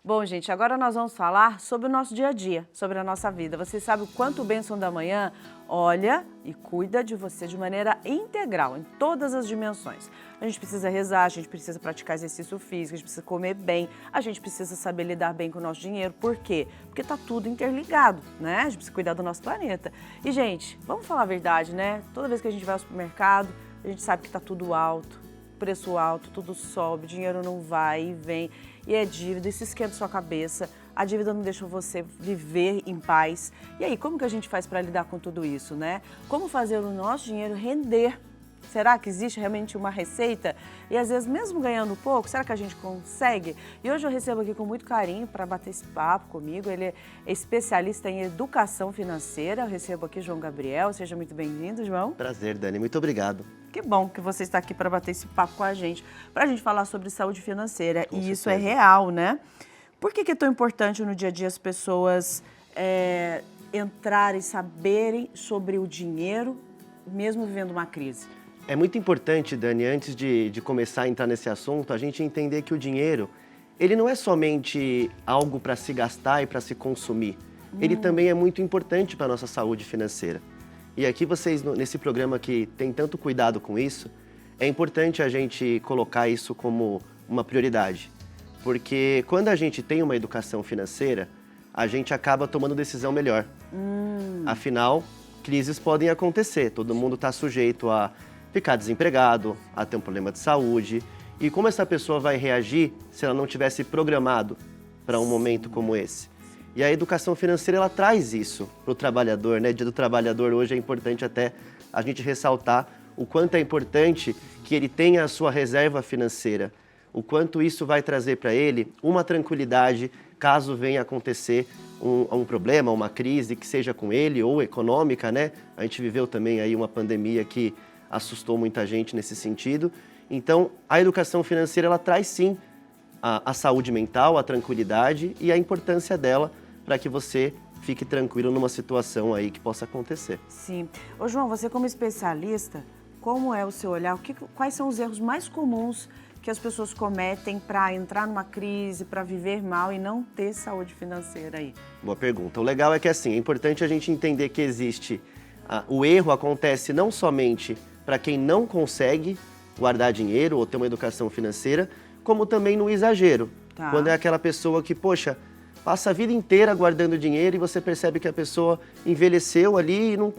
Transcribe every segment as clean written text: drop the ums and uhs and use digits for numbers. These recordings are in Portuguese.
Bom, gente, agora nós vamos falar sobre o nosso dia a dia, sobre a nossa vida. Você sabe o quanto o Bênção da Manhã olha e cuida de você de maneira integral, em todas as dimensões. A gente precisa rezar, a gente precisa praticar exercício físico, a gente precisa comer bem, a gente precisa saber lidar bem com o nosso dinheiro. Por quê? Porque tá tudo interligado, né? A gente precisa cuidar do nosso planeta. E, gente, vamos falar a verdade, né? Toda vez que a gente vai ao supermercado, a gente sabe que tá tudo alto. Preço alto, tudo sobe, dinheiro não vai e vem, e é dívida, isso esquenta sua cabeça, a dívida não deixa você viver em paz. E aí, como que a gente faz para lidar com tudo isso, né? Como fazer o nosso dinheiro render? Será que existe realmente uma receita? E às vezes, mesmo ganhando pouco, será que a gente consegue? E hoje eu recebo aqui com muito carinho para bater esse papo comigo. Ele é especialista em educação financeira. Eu recebo aqui João Gabriel. Seja muito bem-vindo, João. Prazer, Dani. Muito obrigado. Que bom que você está aqui para bater esse papo com a gente, para a gente falar sobre saúde financeira. Com e certeza. Isso é real, né? Por que é tão importante no dia a dia as pessoas entrarem, saberem sobre o dinheiro, mesmo vivendo uma crise? É muito importante, Dani, antes de começar a entrar nesse assunto, a gente entender que o dinheiro, ele não é somente algo para se gastar e para se consumir. Ele também é muito importante para a nossa saúde financeira. E aqui vocês, nesse programa que tem tanto cuidado com isso, é importante a gente colocar isso como uma prioridade. Porque quando a gente tem uma educação financeira, a gente acaba tomando decisão melhor. Afinal, crises podem acontecer, todo mundo está sujeito a ficar desempregado, a ter um problema de saúde. E como essa pessoa vai reagir se ela não tivesse programado para um momento como esse? E a educação financeira, ela traz isso para o trabalhador, né? Dia do trabalhador hoje é importante até a gente ressaltar o quanto é importante que ele tenha a sua reserva financeira, o quanto isso vai trazer para ele uma tranquilidade caso venha acontecer um problema, uma crise, que seja com ele ou econômica, né? A gente viveu também aí uma pandemia que assustou muita gente nesse sentido. Então, a educação financeira, ela traz sim a saúde mental, a tranquilidade e a importância dela para que você fique tranquilo numa situação aí que possa acontecer. Sim. Ô, João, você como especialista, como é o seu olhar? Quais são os erros mais comuns que as pessoas cometem para entrar numa crise, para viver mal e não ter saúde financeira aí? Boa pergunta. O legal é que assim, é importante a gente entender que existe... o erro acontece não somente para quem não consegue guardar dinheiro ou ter uma educação financeira, como também no exagero. Tá. Quando é aquela pessoa que, poxa, passa a vida inteira guardando dinheiro e você percebe que a pessoa envelheceu ali e não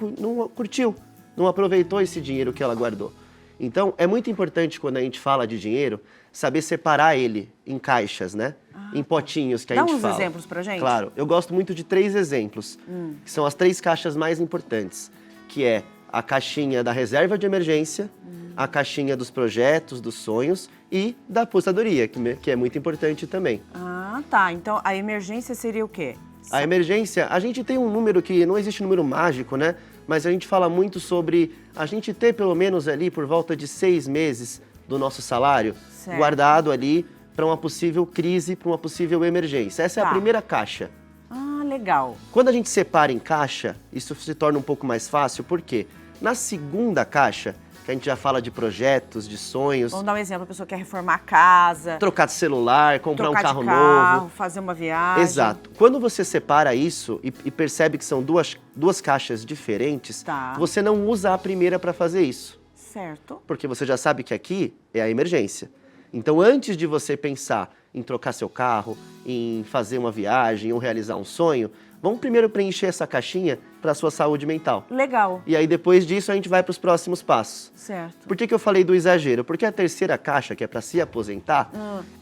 curtiu, não aproveitou esse dinheiro que ela guardou. Então, é muito importante quando a gente fala de dinheiro, saber separar ele em caixas, né? Em potinhos que a gente fala. Dá uns exemplos pra gente? Claro, eu gosto muito de 3 exemplos, que são as 3 caixas mais importantes, que é a caixinha da reserva de emergência, a caixinha dos projetos, dos sonhos e da aposentadoria, que é muito importante também. Ah, tá. Então, a emergência seria o quê? A emergência, a gente tem um número que não existe número mágico, né? Mas a gente fala muito sobre a gente ter pelo menos ali por volta de 6 meses do nosso salário Certo. guardado ali para uma possível crise, para uma possível emergência. Essa é a Tá. primeira caixa. Ah, legal. Quando a gente separa em caixa, isso se torna um pouco mais fácil, por quê? Na segunda caixa, que a gente já fala de projetos, de sonhos, Vamos dar um exemplo. A pessoa quer reformar a casa, trocar de celular, comprar um trocar carro de carro, novo. fazer uma viagem. Exato. Quando você separa isso e percebe que são duas caixas diferentes, Tá. você não usa a primeira para fazer isso, Certo. porque você já sabe que aqui é a emergência. Então, antes de você pensar em trocar seu carro, em fazer uma viagem ou realizar um sonho, vamos primeiro preencher essa caixinha para a sua saúde mental. Legal. E aí, depois disso, a gente vai para os próximos passos. Certo. Por que eu falei do exagero? Porque a terceira caixa, que é para se aposentar,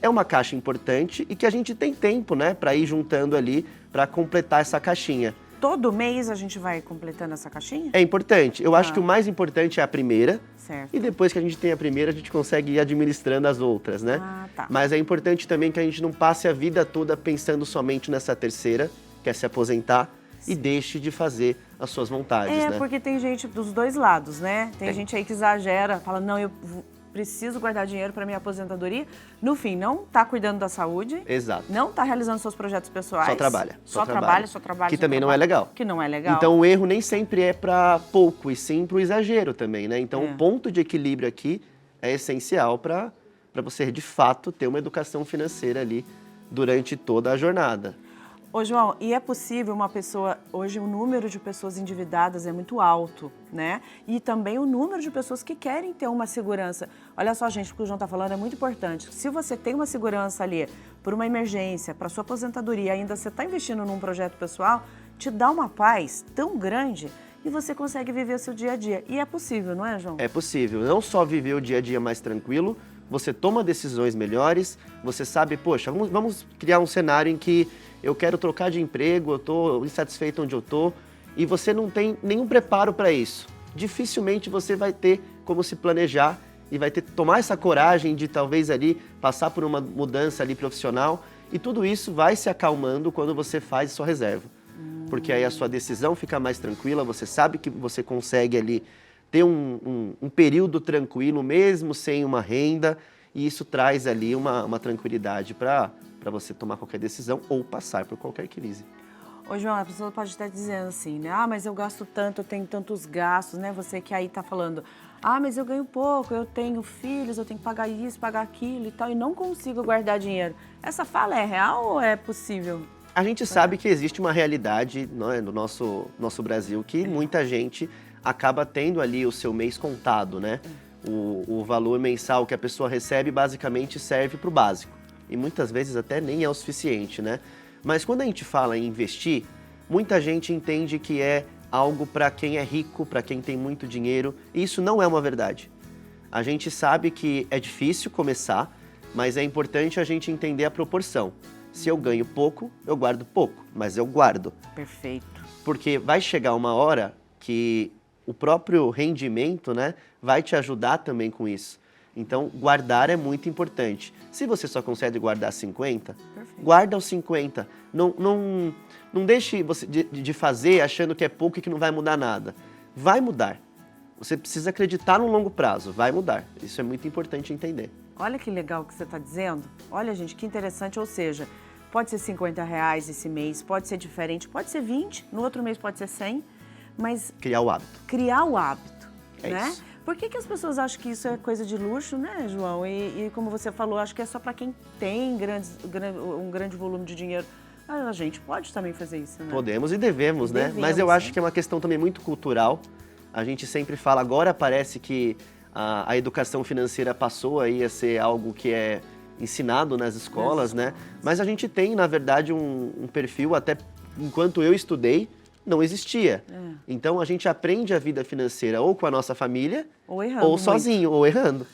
é uma caixa importante e que a gente tem tempo, né, para ir juntando ali, para completar essa caixinha. Todo mês a gente vai completando essa caixinha? É importante. Eu acho que o mais importante é a primeira. Certo. E depois que a gente tem a primeira, a gente consegue ir administrando as outras, né? Ah, tá. Mas é importante também que a gente não passe a vida toda pensando somente nessa terceira, que é se aposentar, e deixe de fazer as suas vontades, né? Porque tem gente dos dois lados, né? Tem gente aí que exagera, fala, não, eu preciso guardar dinheiro para minha aposentadoria. No fim, não tá cuidando da saúde. Exato. Não tá realizando seus projetos pessoais. Só trabalha. Só trabalha. Que também não é legal. Que não é legal. Então o erro nem sempre é para pouco, e sim para o exagero também, né? Então É. o ponto de equilíbrio aqui é essencial para você, de fato, ter uma educação financeira ali durante toda a jornada. Ô, João, e é possível uma pessoa, hoje o número de pessoas endividadas é muito alto, né? E também o número de pessoas que querem ter uma segurança. Olha só, gente, o que o João está falando é muito importante. Se você tem uma segurança ali por uma emergência, para sua aposentadoria, ainda você está investindo num projeto pessoal, te dá uma paz tão grande e você consegue viver o seu dia a dia. E é possível, não é, João? É possível, não só viver o dia a dia mais tranquilo, você toma decisões melhores, você sabe, poxa, vamos criar um cenário em que eu quero trocar de emprego, eu estou insatisfeito onde eu estou, e você não tem nenhum preparo para isso. Dificilmente você vai ter como se planejar e vai ter que tomar essa coragem de talvez ali passar por uma mudança ali profissional, e tudo isso vai se acalmando quando você faz sua reserva. Porque aí a sua decisão fica mais tranquila, você sabe que você consegue ali ter um período tranquilo, mesmo sem uma renda, e isso traz ali uma tranquilidade para você tomar qualquer decisão ou passar por qualquer crise. Ô, João, a pessoa pode estar dizendo assim, né? Ah, mas eu gasto tanto, eu tenho tantos gastos, né? Você que aí está falando, ah, mas eu ganho pouco, eu tenho filhos, eu tenho que pagar isso, pagar aquilo e tal, e não consigo guardar dinheiro. Essa fala é real ou é possível? A gente sabe que existe uma realidade, né, no nosso Brasil, que muita gente acaba tendo ali o seu mês contado, né? O valor mensal que a pessoa recebe basicamente serve para o básico. E muitas vezes até nem é o suficiente, né? Mas quando a gente fala em investir, muita gente entende que é algo para quem é rico, para quem tem muito dinheiro, e isso não é uma verdade. A gente sabe que é difícil começar, mas é importante a gente entender a proporção. Se eu ganho pouco, eu guardo pouco, mas eu guardo. Perfeito. Porque vai chegar uma hora que o próprio rendimento, né, vai te ajudar também com isso. Então, guardar é muito importante. Se você só consegue guardar 50, Perfeito. guarda os 50. Não deixe você de fazer achando que é pouco e que não vai mudar nada. Vai mudar. Você precisa acreditar no longo prazo, vai mudar. Isso é muito importante entender. Olha que legal que você está dizendo. Olha, gente, que interessante. Ou seja, pode ser R$50 esse mês, pode ser diferente, pode ser 20, no outro mês pode ser 100, mas... Criar o hábito. Criar o hábito, né? Isso. Por que as pessoas acham que isso é coisa de luxo, né, João? E como você falou, acho que é só para quem tem um grande volume de dinheiro. A gente pode também fazer isso, né? Podemos e devemos, né? Devemos, Mas eu acho né? que é uma questão também muito cultural. A gente sempre fala, agora parece que a educação financeira passou aí a ser algo que é ensinado nas escolas, né? Mas a gente tem, na verdade, um perfil, até enquanto eu estudei, não existia. Então a gente aprende a vida financeira ou com a nossa família, Ou errando ou sozinho, ou errando.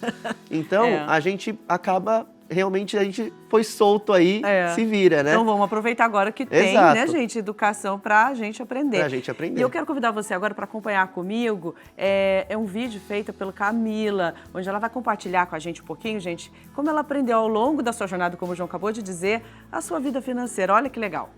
Então a gente acaba, realmente a gente foi solto aí, se vira, né? Então vamos aproveitar agora que tem, né, gente, educação pra gente aprender. Pra gente aprender. E eu quero convidar você agora para acompanhar comigo, é um vídeo feito pela Camila, onde ela vai compartilhar com a gente um pouquinho, gente, como ela aprendeu ao longo da sua jornada, como o João acabou de dizer, a sua vida financeira. Olha que legal.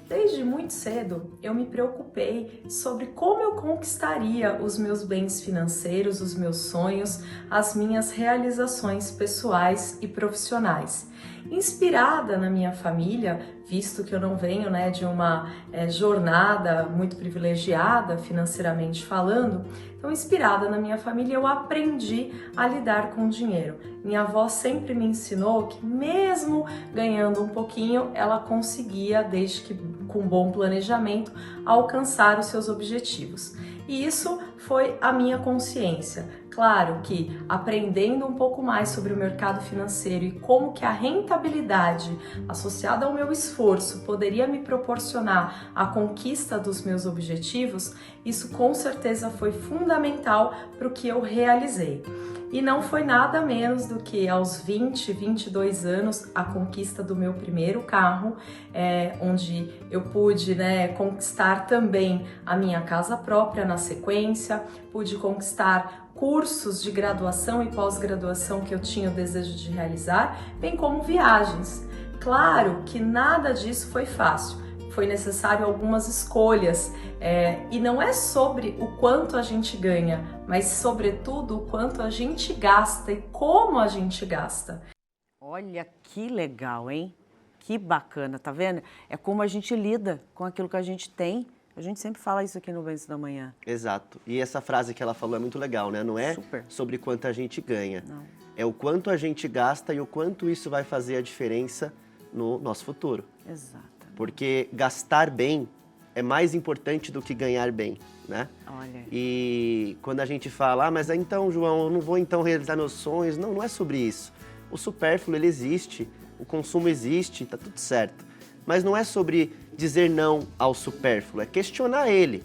Desde muito cedo, eu me preocupei sobre como eu conquistaria os meus bens financeiros, os meus sonhos, as minhas realizações pessoais e profissionais. Inspirada na minha família, visto que eu não venho, de uma jornada muito privilegiada financeiramente falando, então inspirada na minha família eu aprendi a lidar com o dinheiro. Minha avó sempre me ensinou que mesmo ganhando um pouquinho, ela conseguia, desde que com bom planejamento, alcançar os seus objetivos. E isso foi a minha consciência. Claro que aprendendo um pouco mais sobre o mercado financeiro e como que a rentabilidade associada ao meu esforço poderia me proporcionar a conquista dos meus objetivos, isso com certeza foi fundamental para o que eu realizei. E não foi nada menos do que aos 22 anos a conquista do meu primeiro carro, onde eu pude conquistar também a minha casa própria na sequência, pude conquistar cursos de graduação e pós-graduação que eu tinha o desejo de realizar, bem como viagens. Claro que nada disso foi fácil. Foi necessário algumas escolhas e não é sobre o quanto a gente ganha, mas sobretudo o quanto a gente gasta e como a gente gasta. Olha que legal, hein? Que bacana, tá vendo? É como a gente lida com aquilo que a gente tem. A gente sempre fala isso aqui no Benção da Manhã. Exato. E essa frase que ela falou é muito legal, né? Não é sobre quanto a gente ganha. Não. É o quanto a gente gasta e o quanto isso vai fazer a diferença no nosso futuro. Exato. Porque gastar bem é mais importante do que ganhar bem, né? Olha. E quando a gente fala, mas então, João, eu não vou então realizar meus sonhos. Não, não é sobre isso. O supérfluo, ele existe, o consumo existe, tá tudo certo. Mas não é sobre dizer não ao supérfluo, é questionar ele.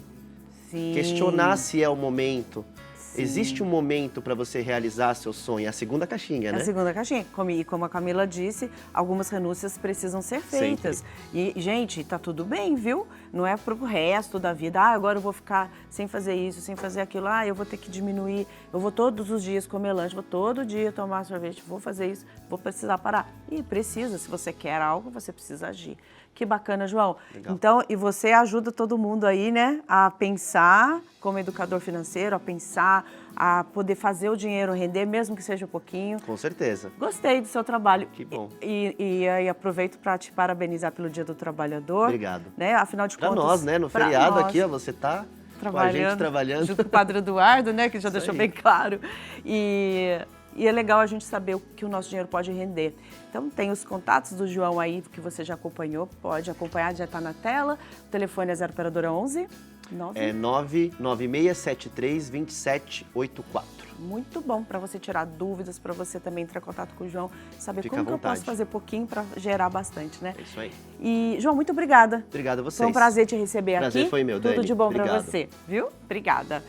Sim. Questionar se é o momento. Sim. Existe um momento para você realizar seu sonho, é a segunda caixinha, né? A segunda caixinha. E como a Camila disse, algumas renúncias precisam ser feitas. E, gente, tá tudo bem, viu? Não é pro resto da vida. Ah, agora eu vou ficar sem fazer isso, sem fazer aquilo. Ah, eu vou ter que diminuir. Eu vou todos os dias comer lanche, vou todo dia tomar sorvete, vou fazer isso, vou precisar parar. E precisa, se você quer algo, você precisa agir. Que bacana, João. Legal. Então, e você ajuda todo mundo aí, né, a pensar como educador financeiro, a pensar, a poder fazer o dinheiro render, mesmo que seja um pouquinho. Com certeza. Gostei do seu trabalho. Que bom. E aí aproveito para te parabenizar pelo Dia do Trabalhador. Obrigado. Né? Afinal de Pra contas... nós, né? No pra feriado nós, aqui, ó, você tá com a gente trabalhando. junto com o Padre Eduardo, né, que já deixou aí. bem claro. E é legal a gente saber o que o nosso dinheiro pode render. Então, tem os contatos do João aí, que você já acompanhou, pode acompanhar, já está na tela. O telefone é 0 operadora 11 9. É 996732784. Muito bom para você tirar dúvidas, para você também entrar em contato com o João, saber Fica como à que eu posso vontade. fazer pouquinho para gerar bastante, né? É isso aí. E, João, muito obrigada. Obrigado a vocês. Foi um prazer te receber Prazer aqui. foi meu, Tudo Dani. de bom para Obrigado. você, viu? Obrigada.